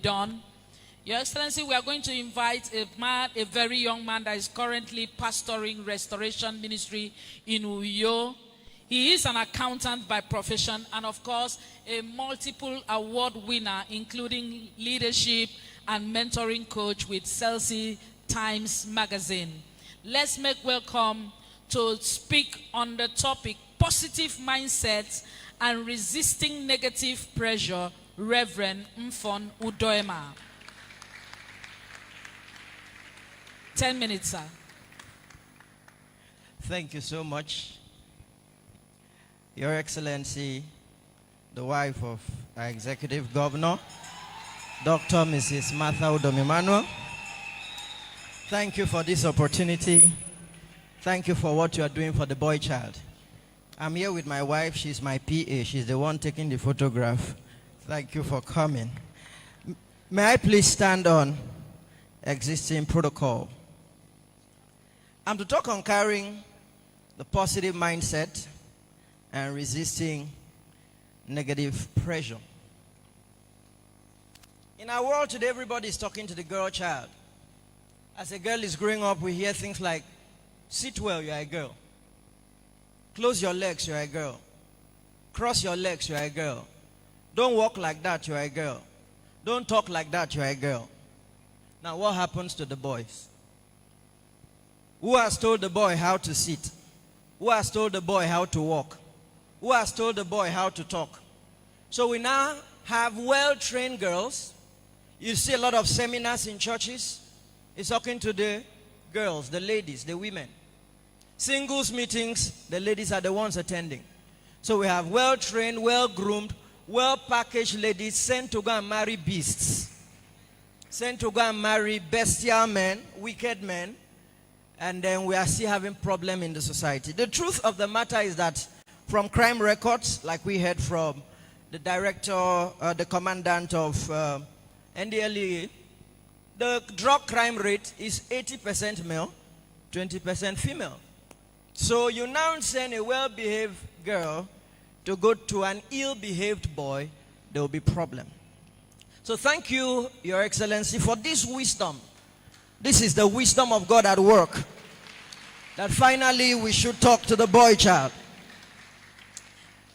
done. Your Excellency, we are going to invite a very young man that is currently pastoring Restoration Ministry in Uyo. He is an accountant by profession and, of course, a multiple award winner, including leadership and mentoring coach with Chelsea Times Magazine. Let's make welcome to speak on the topic positive mindsets and resisting negative pressure, Reverend Mfon Udoema. 10 minutes, sir. Thank you so much. Your Excellency, the wife of our Executive Governor, Dr. Mrs. Mfon Udoema, thank you for this opportunity. Thank you for what you are doing for the boy child. I'm here with my wife. She's my PA. She's the one taking the photograph. Thank you for coming. May I please stand on existing protocol? I'm to talk on carrying the positive mindset and resisting negative pressure. In our world today, everybody is talking to the girl child. As a girl is growing up, we hear things like, sit well, you are a girl. Close your legs, you are a girl. Cross your legs, you are a girl. Don't walk like that, you are a girl. Don't talk like that, you are a girl. Now what happens to the boys? Who has told the boy how to sit? Who has told the boy how to walk? Who has told the boy how to talk? So we now have well-trained girls. You see a lot of seminars in churches. It's talking to the girls, the ladies, the women. Singles meetings, the ladies are the ones attending. So we have well-trained, well-groomed, well-packaged ladies sent to go and marry beasts. Sent to go and marry bestial men, wicked men. And then we are still having problem in the society. The truth of the matter is that from crime records, like we heard from the director, the commandant of NDLEA, the drug crime rate is 80% male, 20% female. So you now send a well-behaved girl to go to an ill-behaved boy, there will be problem. So thank you, Your Excellency, for this wisdom. This is the wisdom of God at work. That finally we should talk to the boy child.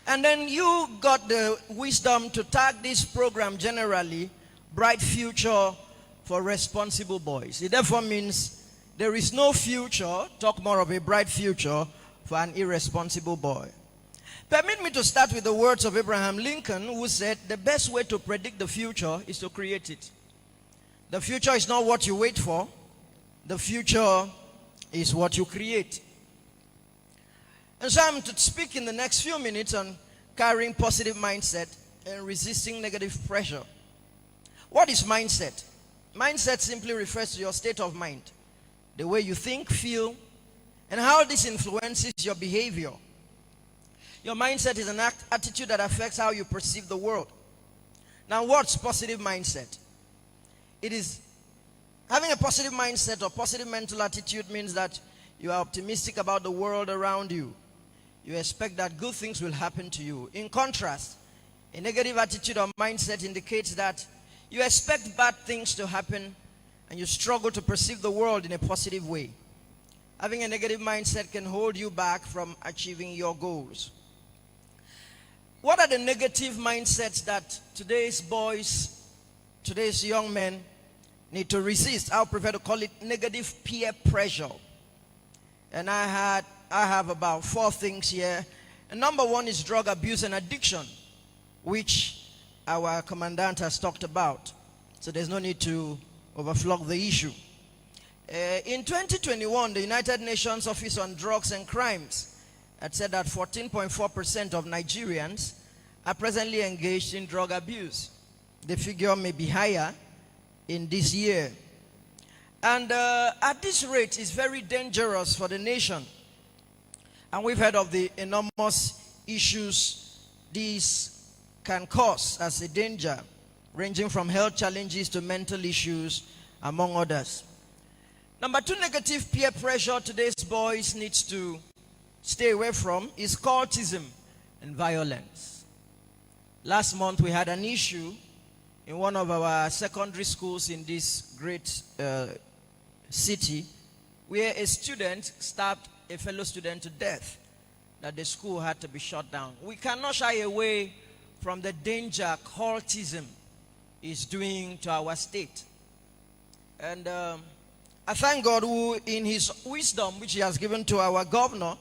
And then you got the wisdom to tag this program generally, Bright Future for Responsible Boys. It therefore means there is no future, talk more of a bright future, for an irresponsible boy. Permit me to start with the words of Abraham Lincoln, who said, the best way to predict the future is to create it. The future is not what you wait for. The future is what you create. And so I'm to speak in the next few minutes on carrying positive mindset and resisting negative pressure. What is mindset? Mindset simply refers to your state of mind, the way you think, feel, and how this influences your behavior. Your mindset is an attitude that affects how you perceive the world. Now, what's positive mindset? It is having a positive mindset or positive mental attitude means that you are optimistic about the world around you. You expect that good things will happen to you. In contrast, a negative attitude or mindset indicates that you expect bad things to happen and you struggle to perceive the world in a positive way. Having a negative mindset can hold you back from achieving your goals. What are the negative mindsets that today's boys, today's young men need to resist? I prefer to call it negative peer pressure. And I have about 4 things here. And number 1 is drug abuse and addiction, which our commandant has talked about. So there's no need to overflow the issue. In 2021, the United Nations Office on Drugs and Crimes had said that 14.4% of Nigerians are presently engaged in drug abuse. The figure may be higher in this year. And at this rate, it's very dangerous for the nation. And we've heard of the enormous issues these can cause as a danger, ranging from health challenges to mental issues, among others. Number 2, negative peer pressure today's boys needs to stay away from is cultism and violence. Last month we had an issue in one of our secondary schools in this great city, where a student stabbed a fellow student to death, that the school had to be shut down. We cannot shy away from the danger cultism is doing to our state. And I thank God who, in his wisdom, which he has given to our governor,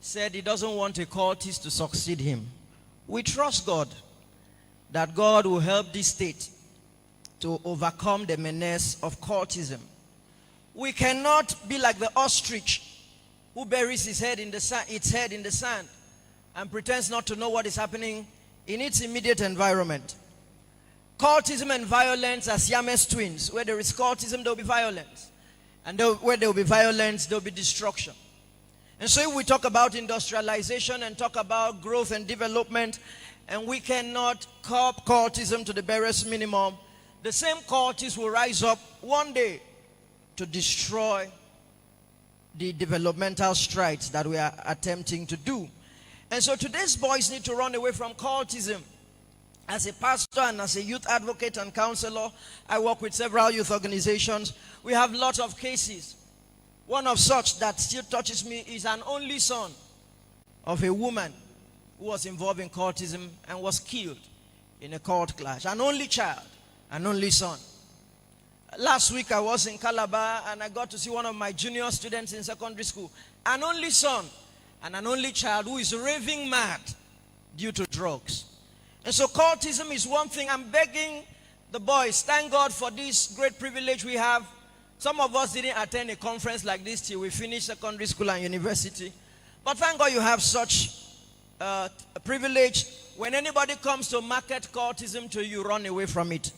said he doesn't want a cultist to succeed him. We trust God that God will help this state to overcome the menace of cultism. We cannot be like the ostrich who buries its head in the sand and pretends not to know what is happening in its immediate environment. Cultism and violence are Siamese twins. Where there is cultism, there will be violence. And where there will be violence, there will be destruction. And so if we talk about industrialization and talk about growth and development, and we cannot curb cultism to the barest minimum, the same cultists will rise up one day to destroy the developmental strides that we are attempting to do. And so today's boys need to run away from cultism. As a pastor and as a youth advocate and counselor, I work with several youth organizations. We have lots of cases. One of such that still touches me is an only son of a woman who was involved in cultism and was killed in a cult clash. An only child, an only son. Last week I was in Calabar and I got to see one of my junior students in secondary school. An only son and an only child who is raving mad due to drugs. And so cultism is one thing. I'm begging the boys, thank God for this great privilege we have. Some of us didn't attend a conference like this till we finished secondary school and university. But thank God you have such a privilege. When anybody comes to market cultism to you, run away from it.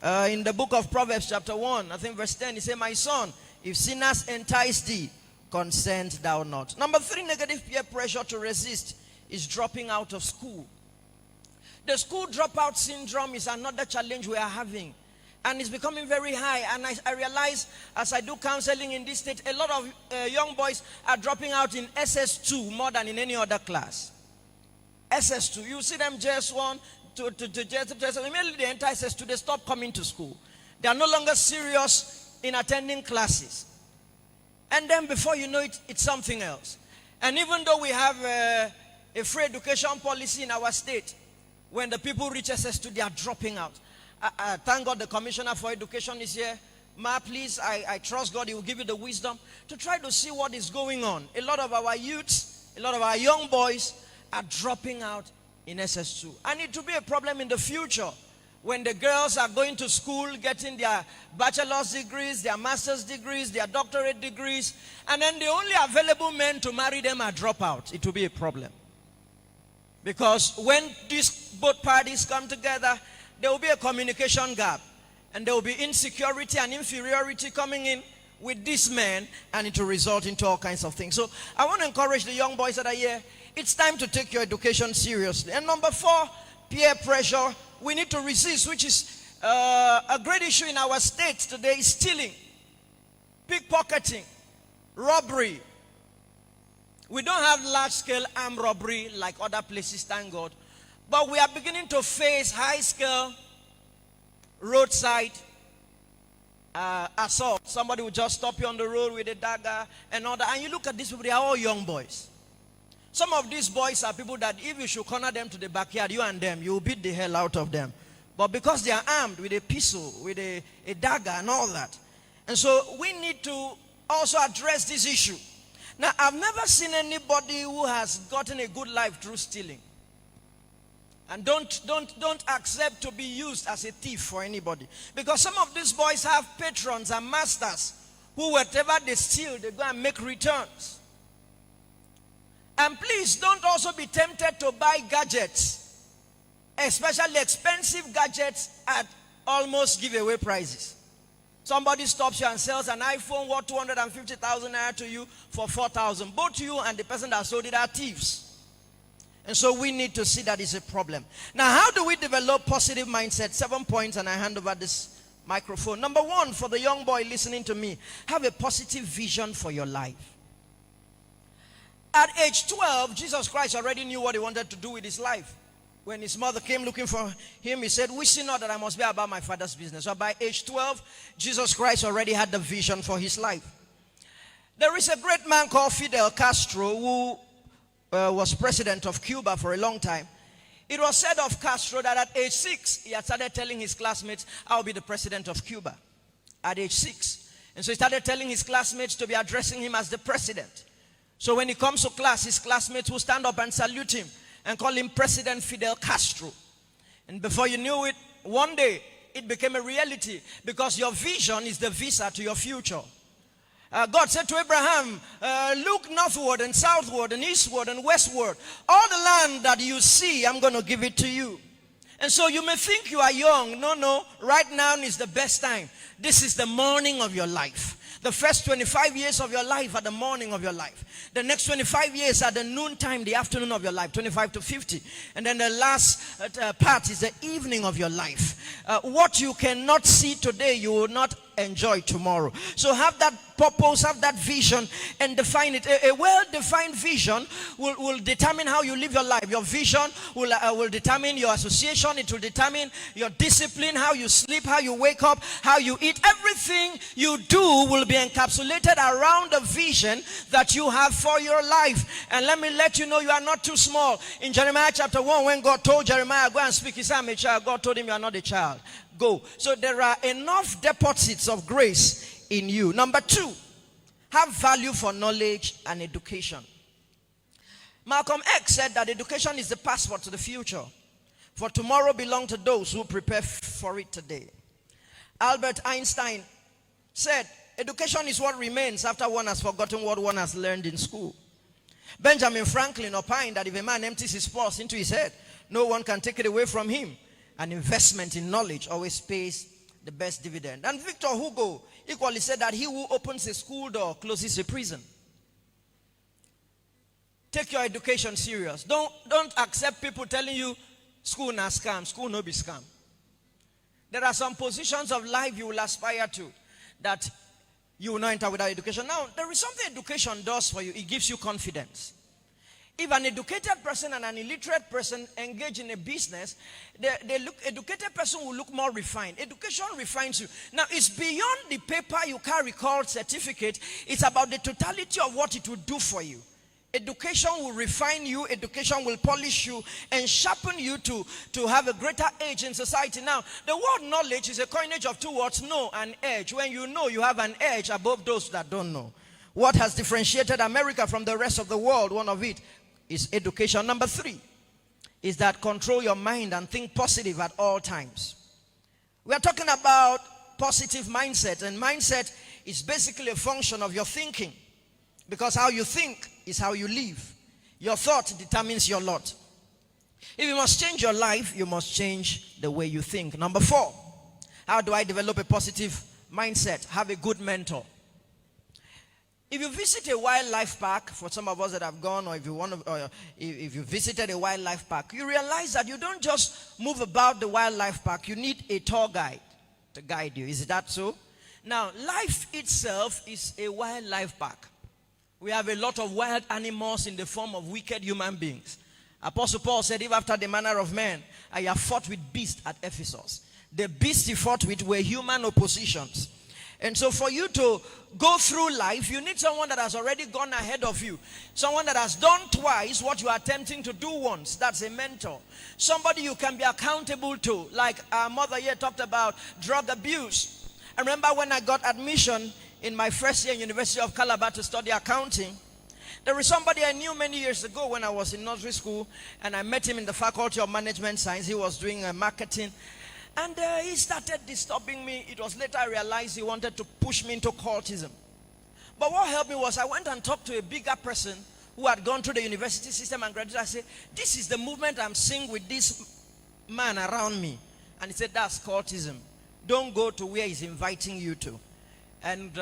In the book of Proverbs chapter 1, I think verse 10, he said, "My son, if sinners entice thee, consent thou not." Number 3, negative peer pressure to resist is dropping out of school. The school dropout syndrome is another challenge we are having. And it's becoming very high. And I realize as I do counseling in this state, a lot of young boys are dropping out in SS2 more than in any other class. SS2. You see them JS1 to JS2. Immediately they enter SS2, they stop coming to school. They are no longer serious in attending classes. And then before you know it, it's something else. And even though we have a free education policy in our state, when the people reach SS2, they are dropping out. Thank God the Commissioner for Education is here. Ma, please, I trust God He will give you the wisdom to try to see what is going on. A lot of our youths, a lot of our young boys are dropping out in SS2. And it will be a problem in the future when the girls are going to school, getting their bachelor's degrees, their master's degrees, their doctorate degrees, and then the only available men to marry them are dropouts. It will be a problem. Because when both parties come together, there will be a communication gap. And there will be insecurity and inferiority coming in with these men, and it will result into all kinds of things. So I want to encourage the young boys that are here. It's time to take your education seriously. And number 4, peer pressure. We need to resist, which is a great issue in our state today, is stealing, pickpocketing, robbery. We don't have large-scale armed robbery like other places, thank God. But we are beginning to face high-scale roadside assault. Somebody will just stop you on the road with a dagger and all that. And you look at these people, they are all young boys. Some of these boys are people that if you should corner them to the backyard, you and them, you will beat the hell out of them. But because they are armed with a pistol, with a dagger and all that. And so we need to also address this issue. Now, I've never seen anybody who has gotten a good life through stealing. And don't accept to be used as a thief for anybody. Because some of these boys have patrons and masters who whatever they steal, they go and make returns. And please don't also be tempted to buy gadgets, especially expensive gadgets at almost giveaway prices. Somebody stops you and sells an iPhone worth 250,000 naira to you for 4,000. Both you and the person that sold it are thieves. And so we need to see that is a problem. Now, how do we develop positive mindset? 7 points, and I hand over this microphone. Number 1, for the young boy listening to me, have a positive vision for your life. At age 12, Jesus Christ already knew what he wanted to do with his life. When his mother came looking for him, he said, "We see not that I must be about my father's business." So by age 12, Jesus Christ already had the vision for his life. There is a great man called Fidel Castro who was president of Cuba for a long time. It was said of Castro that at age 6, he had started telling his classmates, "I'll be the president of Cuba." At age 6. And so he started telling his classmates to be addressing him as the president. So when he comes to class, his classmates will stand up and salute him and call him President Fidel Castro. And before you knew it, one day it became a reality, because your vision is the visa to your future. God said to Abraham, "Look northward and southward and eastward and westward. All the land that you see, I'm going to give it to you." And so you may think you are young. No. Right now is the best time. This is the morning of your life. The first 25 years of your life are the morning of your life. The next 25 years are the noontime, the afternoon of your life, 25 to 50. And then the last part is the evening of your life. What you cannot see today, you will not enjoy tomorrow. So have that purpose, have that vision, and define it. A well-defined vision will determine how you live your life. Your vision will determine your association. It will determine your discipline, how you sleep, how you wake up, how you eat. Everything you do will be encapsulated around the vision that you have for your life. And let me let you know, you are not too small. In Jeremiah chapter 1, when God told Jeremiah, "Go and speak," he said, "I'm a child." God told him, "You are not a child. Go." So there are enough deposits of grace in you. Number 2, have value for knowledge and education. Malcolm X said that education is the passport to the future, for tomorrow belongs to those who prepare for it today. Albert Einstein said, "Education is what remains after one has forgotten what one has learned in school." Benjamin Franklin opined that if a man empties his purse into his head, no one can take it away from him. An investment in knowledge always pays the best dividend. And Victor Hugo equally said that he who opens a school door closes a prison. Take your education serious. Don't accept people telling you school na scam. School no be scam. There are some positions of life you will aspire to that you will not enter without education. Now, there is something education does for you. It gives you confidence. If an educated person and an illiterate person engage in a business, educated person will look more refined. Education refines you. Now, it's beyond the paper you carry called certificate. It's about the totality of what it will do for you. Education will refine you. Education will polish you and sharpen you to have a greater edge in society. Now, the word knowledge is a coinage of 2 words, know and edge. When you know, you have an edge above those that don't know. What has differentiated America from the rest of the world? One of it is education. Number 3 is that control your mind and think positive at all times. We are talking about positive mindset, and mindset is basically a function of your thinking, because how you think is how you live. Your thought determines your lot. If you must change your life, you must change the way you think. Number 4, how do I develop a positive mindset? Have a good mentor. If you visit a wildlife park, for some of us that have gone, or if you visited a wildlife park, you realize that you don't just move about the wildlife park. You need a tour guide to guide you. Is that so? Now, life itself is a wildlife park. We have a lot of wild animals in the form of wicked human beings. Apostle Paul said, "If after the manner of man, I have fought with beasts at Ephesus." The beasts he fought with were human oppositions. And so for you to go through life, you need someone that has already gone ahead of you. Someone that has done twice what you are attempting to do once. That's a mentor. Somebody you can be accountable to. Like our mother here talked about drug abuse. I remember when I got admission in my first year in University of Calabar to study accounting, there was somebody I knew many years ago when I was in nursery school, and I met him in the Faculty of Management Science. He was doing marketing. And he started disturbing me. It was later I realized he wanted to push me into cultism. But what helped me was I went and talked to a bigger person who had gone through the university system and graduated. I said, "This is the movement I'm seeing with this man around me." And he said, "That's cultism. Don't go to where he's inviting you to." And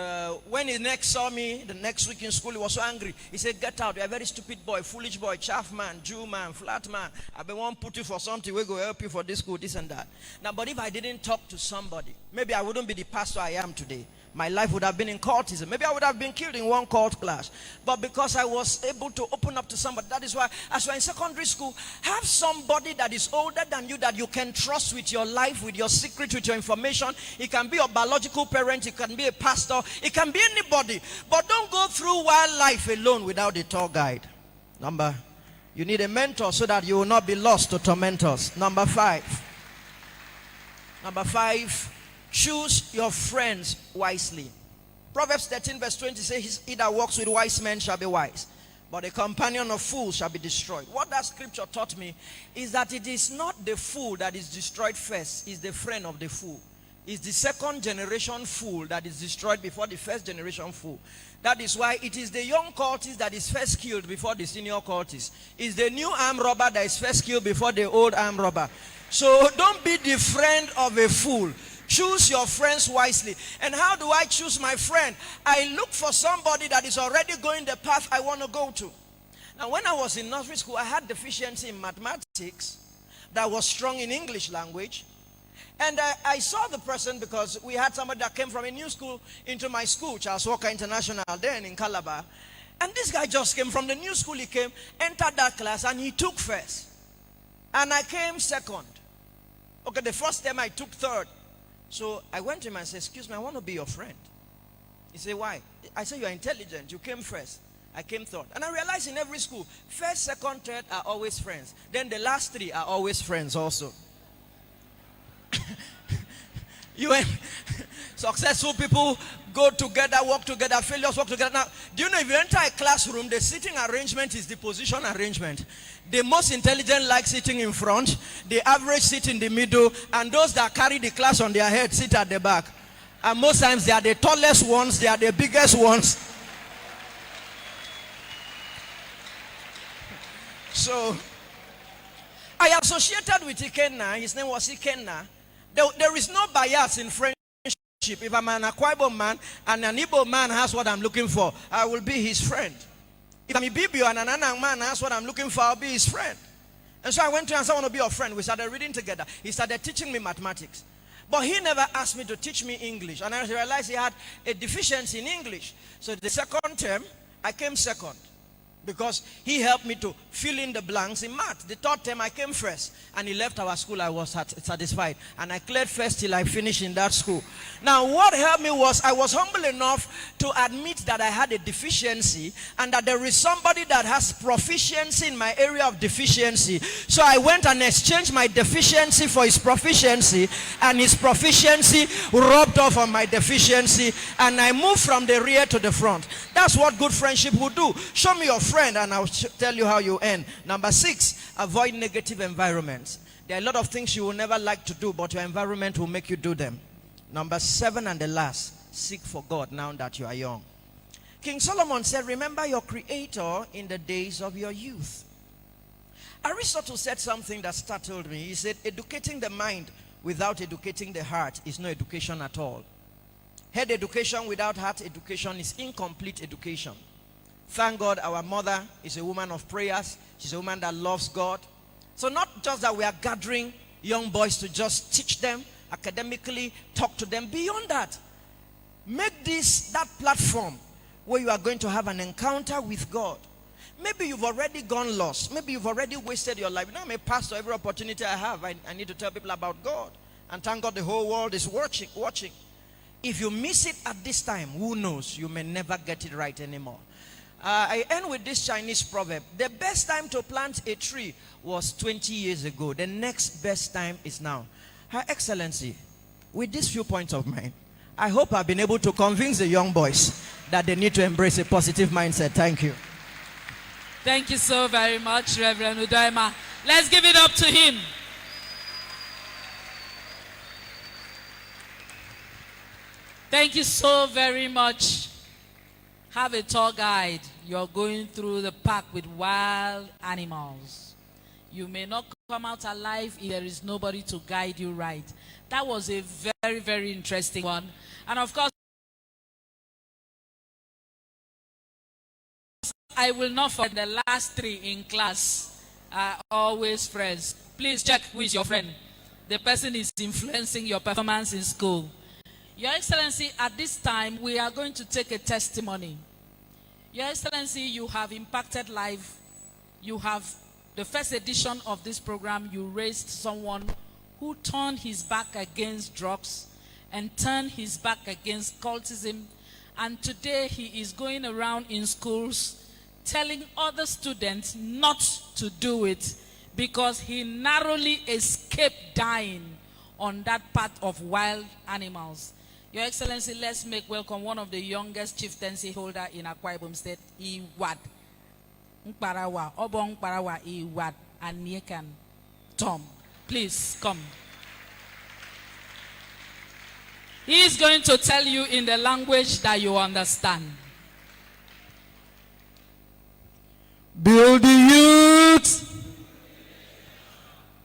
when he next saw me, the next week in school, he was so angry. He said, "Get out, you're a very stupid boy, foolish boy, chaff man, Jew man, flat man. I've been want to put you for something, we're going to help you for this school, this and that." Now, but if I didn't talk to somebody, maybe I wouldn't be the pastor I am today. My life would have been in cultism. Maybe I would have been killed in one cult clash. But because I was able to open up to somebody, that is why, as you're in secondary school, have somebody that is older than you that you can trust with your life, with your secret, with your information. It can be your biological parent, it can be a pastor, it can be anybody. But don't go through wild life alone without a tour guide. You need a mentor so that you will not be lost to tormentors. Number five, choose your friends wisely. Proverbs 13 verse 20 says, "He that walks with wise men shall be wise, but a companion of fools shall be destroyed." What that scripture taught me is that it is not the fool that is destroyed first, it's the friend of the fool. It's the second generation fool that is destroyed before the first generation fool. That is why it is the young cultist that is first killed before the senior cultist. It's the new armed robber that is first killed before the old armed robber. So don't be the friend of a fool. Choose your friends wisely. And how do I choose my friend? I look for somebody that is already going the path I want to go to. Now, when I was in nursery school, I had deficiency in mathematics that was strong in English language. And I saw the person because we had somebody that came from a new school into my school, Charles Walker International, then in Calabar. And this guy just came from the new school. He came, entered that class, and he took first. And I came second. Okay, the first time I took third. So I went to him and said, "Excuse me, I want to be your friend." He said, "Why?" I said, "You are intelligent. You came first. I came third." And I realized in every school, first, second, third are always friends. Then the last three are always friends also. Successful people go together, work together, failures work together. Now, do you know if you enter a classroom, the sitting arrangement is the position arrangement. The most intelligent like sitting in front, the average sit in the middle, and those that carry the class on their head sit at the back. And most times they are the tallest ones, they are the biggest ones. So I associated with Ikenna. His name was Ikenna. There is no bias in friendship. If I'm an Akwa Ibom man and an Igbo man has what I'm looking for, I will be his friend. If I'm a Ibibio and an Anang man has what I'm looking for, I'll be his friend. And so I went to him and said, "I want to be your friend." We started reading together. He started teaching me mathematics. But he never asked me to teach me English. And I realized he had a deficiency in English. So the second term, I came second, because he helped me to fill in the blanks in math. The third term I came first, and he left our school. I was satisfied, and I cleared first till I finished in that school. Now what helped me was I was humble enough to admit that I had a deficiency, and that there is somebody that has proficiency in my area of deficiency. So I went and exchanged my deficiency for his proficiency, and his proficiency rubbed off on my deficiency, and I moved from the rear to the front. That's what good friendship will do. Show me your friend and I'll tell you how you end. Number 6, avoid negative environments. There are a lot of things you will never like to do, but your environment will make you do them. Number 7 and the last, seek for God now that you are young. King Solomon said, "Remember your Creator in the days of your youth." Aristotle said something that startled me. He said, "Educating the mind without educating the heart is no education at all. Head education without heart education is incomplete education." Thank God our mother is a woman of prayers. She's a woman that loves God. So not just that we are gathering young boys to just teach them academically, talk to them. Beyond that, make this that platform where you are going to have an encounter with God. Maybe you've already gone lost. Maybe you've already wasted your life. You know, I'm a pastor. Every opportunity I have, I need to tell people about God. And thank God the whole world is watching. If you miss it at this time, who knows? You may never get it right anymore. I end with this Chinese proverb. The best time to plant a tree was 20 years ago. The next best time is now. Her Excellency, with these few points of mine, I hope I've been able to convince the young boys that they need to embrace a positive mindset. Thank you. Thank you so very much, Reverend Udoema. Let's give it up to him. Thank you so very much. Have a tour guide. You're going through the park with wild animals. You may not come out alive if there is nobody to guide you right. That was a very, very interesting one. And of course, I will not forget the last three in class are always friends. Please check who is your friend. The person is influencing your performance in school. Your Excellency, at this time, we are going to take a testimony. Your Excellency, you have impacted life. You have, the first edition of this program, you raised someone who turned his back against drugs and turned his back against cultism. And today he is going around in schools telling other students not to do it because he narrowly escaped dying on that path of wild animals. Your Excellency, let's make welcome one of the youngest chieftaincy holder in Akwa Ibom State, Iwad Nkparawa, Obong Nkparawa Iwad Aniekan Tom. Please come. He is going to tell you in the language that you understand. Build the youth,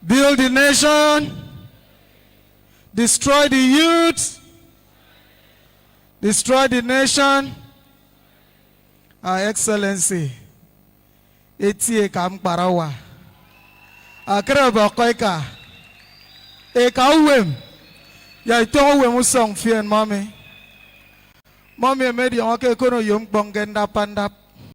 build the nation, destroy the youth, destroy the nation. Our Excellency, Etie Kam Parawa, Akraba Koika, Ekawem, Yaito Wemusong Fian Mommy. Mommy made your okay kono yung bongenda pandap.